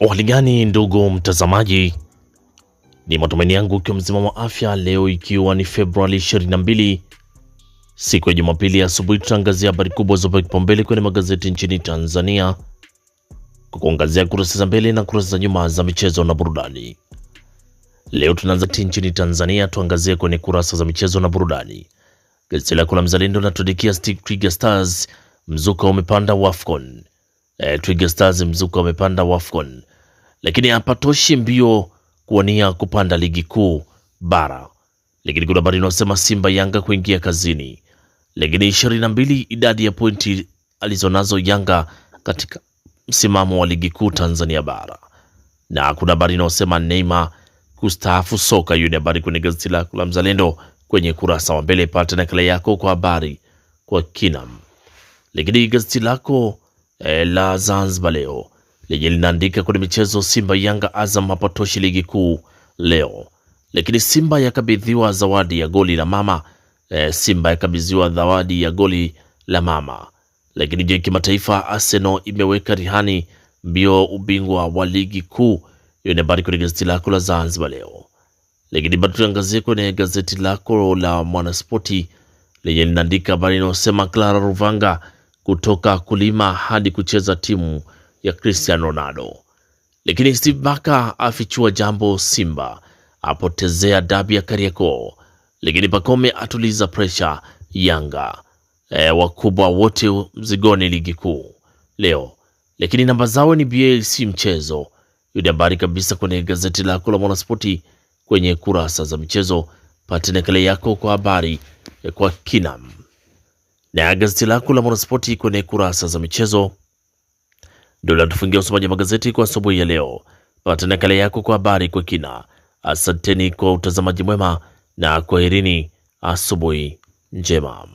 Hali gani ndugu mtazamaji, ni matumaini yangu ukiwa mzima wa afya. Leo ikiwa ni Februari 22 siku ya Jumapili asubuhi, tutaangazia habari kubwa zopewa kipaumbele kwenye magazeti nchini Tanzania kwa kuangazia kurasa za mbele na kurasa za nyuma za michezo na burudani. Leo tunaanza nchini Tanzania, tuangazie kwenye kurasa za michezo na burudani. Gazeti lako la Mzalendo linatuandikia Twiga Stars mzuka umepanda Wafcon. Twiga Stars mzuka umepanda Wafcon, lakini hapatoshi mbio kuwania kupanda ligi kuu bara. Lakini kuna habari inasema Simba Yanga kuingia kazini, lakini 22 idadi ya pointi alizonazo Yanga katika msimamo wa ligi kuu Tanzania bara. Na kuna habari inasema Neymar kustaafu soka. Hiyo ni habari kwenye gazeti lako la Mzalendo kwenye kurasa wa mbele. Pata nakala yako kwa habari kwa kina. Lakini gazeti lako la Zanzibar Leo lenye linaandika kwenye michezo Simba Yanga Azam hapatoshi ligi kuu leo. Lakini Simba yakabidhiwa zawadi ya goli la mama. Simba yakabidhiwa zawadi ya goli la mama. Lakini je, kimataifa Arsenal imeweka rihani mbio ubingwa wa ligi kuu. Hiyo ni habari kwenye gazeti lako la Zanzibar Leo. Lakini bado tuangazie kwenye gazeti lako la Mwanaspoti lenye linaandika habari inayosema Clara Ruvanga kutoka kulima hadi kucheza timu ya Cristiano Ronaldo. Lakini Steve Barker afichua jambo Simba apotezea dabi ya Kariakoo. Lakini Pacome atuliza presha Yanga. Wakubwa wote mzigoni ligi kuu leo. Lakini namba zao ni BLC mchezo. Hiyo ni habari kabisa kwenye gazeti lako la Mwanaspoti kwenye kurasa za michezo. Pata nakala yako kwa habari kwa kina. Na gazeti lako la Mwanaspoti kwenye kurasa za michezo ndio linatufungia usomaji wa magazeti kwa asubuhi ya leo. Pata nakala yako kwa habari kwa kina. Asanteni kwa utazamaji mwema na kwaherini, asubuhi njema.